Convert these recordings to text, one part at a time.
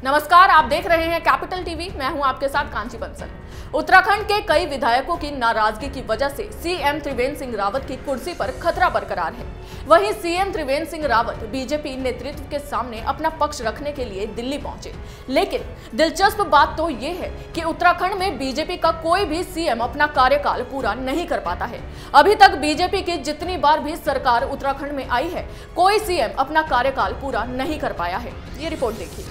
नमस्कार, आप देख रहे हैं कैपिटल टीवी। मैं हूं आपके साथ कांची बंसल। उत्तराखंड के कई विधायकों की नाराजगी की वजह से सीएम त्रिवेंद्र सिंह रावत की कुर्सी पर खतरा बरकरार है। वहीं सीएम त्रिवेंद्र सिंह रावत बीजेपी नेतृत्व के सामने अपना पक्ष रखने के लिए दिल्ली पहुंचे। लेकिन दिलचस्प बात तो ये है कि उत्तराखंड में बीजेपी का कोई भी सीएम अपना कार्यकाल पूरा नहीं कर पाता है। अभी तक बीजेपी की जितनी बार भी सरकार उत्तराखंड में आई है, कोई सीएम अपना कार्यकाल पूरा नहीं कर पाया है। ये रिपोर्ट देखिए।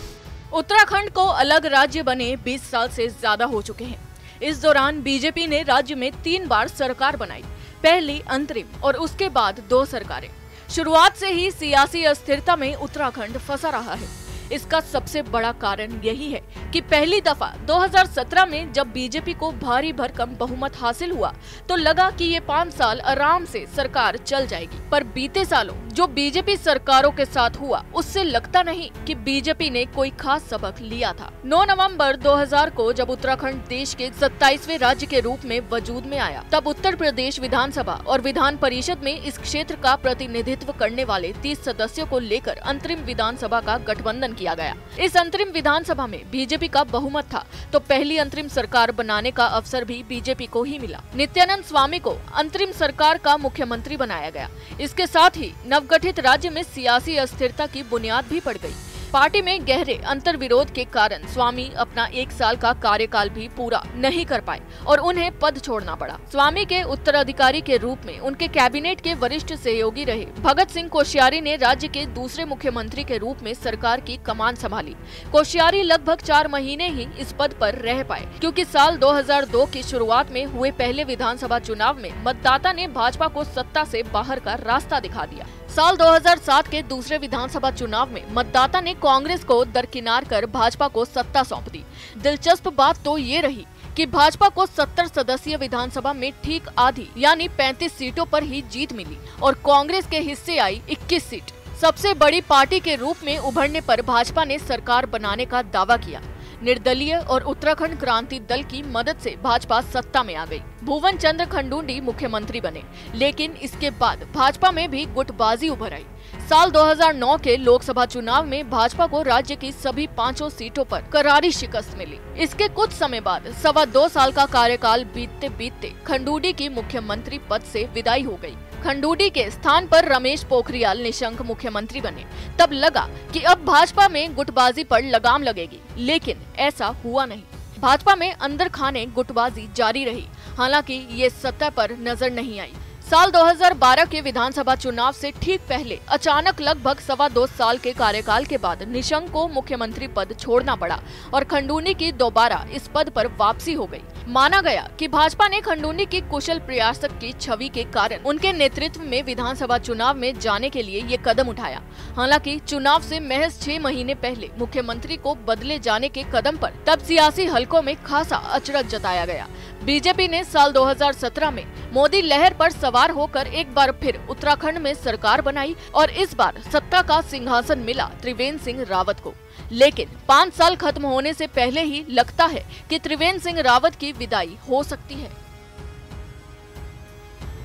उत्तराखंड को अलग राज्य बने 20 साल से ज्यादा हो चुके हैं। इस दौरान बीजेपी ने राज्य में 3 बार सरकार बनाई, पहली अंतरिम और उसके बाद 2 सरकारें। शुरुआत से ही सियासी अस्थिरता में उत्तराखंड फंसा रहा है। इसका सबसे बड़ा कारण यही है कि पहली दफा 2017 में जब बीजेपी को भारी भरकम बहुमत हासिल हुआ तो लगा कि ये 5 साल आराम से सरकार चल जाएगी, पर बीते सालों जो बीजेपी सरकारों के साथ हुआ उससे लगता नहीं कि बीजेपी ने कोई खास सबक लिया था। 9 नवंबर 2000 को जब उत्तराखंड देश के 27वें राज्य के रूप में वजूद में आया, तब उत्तर प्रदेश विधानसभा और विधान परिषद में इस क्षेत्र का प्रतिनिधित्व करने वाले 30 सदस्यों को लेकर अंतरिम विधानसभा का गठबंधन किया गया। इस अंतरिम विधानसभा में बीजेपी का बहुमत था, तो पहली अंतरिम सरकार बनाने का अवसर भी बीजेपी को ही मिला। नित्यानंद स्वामी को अंतरिम सरकार का मुख्यमंत्री बनाया गया। इसके साथ ही नवगठित राज्य में सियासी अस्थिरता की बुनियाद भी पड़ गई। पार्टी में गहरे अंतर्विरोध के कारण स्वामी अपना 1 साल का कार्यकाल भी पूरा नहीं कर पाए और उन्हें पद छोड़ना पड़ा। स्वामी के उत्तराधिकारी के रूप में उनके कैबिनेट के वरिष्ठ सहयोगी रहे भगत सिंह कोश्यारी ने राज्य के दूसरे मुख्यमंत्री के रूप में सरकार की कमान संभाली। कोश्यारी लगभग 4 महीने ही इस पद पर रह पाए, क्योंकि साल 2002 की शुरुआत में हुए पहले विधानसभा चुनाव में मतदाता ने भाजपा को सत्ता से बाहर का रास्ता दिखा दिया। साल 2007 के दूसरे विधानसभा चुनाव में मतदाता ने कांग्रेस को दरकिनार कर भाजपा को सत्ता सौंप दी। दिलचस्प बात तो ये रही कि भाजपा को 70 सदस्यीय विधानसभा में ठीक आधी यानी 35 सीटों पर ही जीत मिली और कांग्रेस के हिस्से आई 21 सीट। सबसे बड़ी पार्टी के रूप में उभरने पर भाजपा ने सरकार बनाने का दावा किया। निर्दलीय और उत्तराखंड क्रांति दल की मदद से भाजपा सत्ता में आ गई। भुवन चंद्र खंडूंडी मुख्यमंत्री बने, लेकिन इसके बाद भाजपा में भी गुटबाजी उभर आई। साल 2009 के लोकसभा चुनाव में भाजपा को राज्य की सभी 5 सीटों पर करारी शिकस्त मिली। इसके कुछ समय बाद 2.25 साल का कार्यकाल बीतते बीतते खंडूंडी की मुख्यमंत्री पद से विदाई हो गई। खंडूंडी के स्थान पर रमेश पोखरियाल निशंक मुख्यमंत्री बने। तब लगा कि अब भाजपा में गुटबाजी पर लगाम लगेगी, लेकिन ऐसा हुआ नहीं। भाजपा में अंदर खाने गुटबाजी जारी रही, हालांकि ये सतह पर नजर नहीं आई। साल 2012 के विधानसभा चुनाव से ठीक पहले अचानक लगभग 2.25 साल के कार्यकाल के बाद निशंक को मुख्यमंत्री पद छोड़ना पड़ा और खंडूंडी की दोबारा इस पद पर वापसी हो गई। माना गया कि भाजपा ने खंडूंडी की कुशल प्रयासक की छवि के कारण उनके नेतृत्व में विधानसभा चुनाव में जाने के लिए ये कदम उठाया। हालांकि चुनाव से महज 6 महीने पहले मुख्यमंत्री को बदले जाने के कदम पर तब सियासी हलकों में खासा अचरज जताया गया। बीजेपी ने साल 2017 में मोदी लहर पर सवार होकर एक बार फिर उत्तराखंड में सरकार बनाई और इस बार सत्ता का सिंहासन मिला त्रिवेंद्र सिंह रावत को। लेकिन 5 साल खत्म होने से पहले ही लगता है कि त्रिवेंद्र सिंह रावत की विदाई हो सकती है।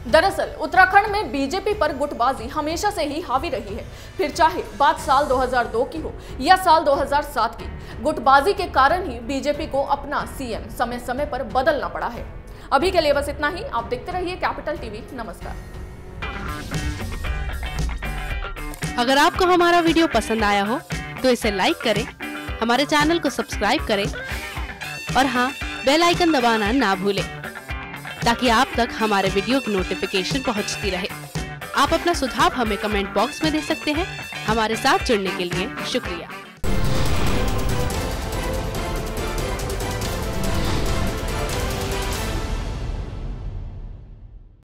दरअसल उत्तराखंड में बीजेपी पर गुटबाजी हमेशा से ही हावी रही है, फिर चाहे बात साल 2002 की हो या साल 2007 की। गुटबाजी के कारण ही बीजेपी को अपना सीएम समय समय पर बदलना पड़ा है। अभी के लिए बस इतना ही। आप देखते रहिए कैपिटल टीवी। नमस्कार। अगर आपको हमारा वीडियो पसंद आया हो तो इसे लाइक करें, हमारे चैनल को सब्सक्राइब करें और हाँ, बेल आइकन दबाना ना भूलें, ताकि आप तक हमारे वीडियो की नोटिफिकेशन पहुंचती रहे। आप अपना सुझाव हमें कमेंट बॉक्स में दे सकते हैं। हमारे साथ जुड़ने के लिए शुक्रिया।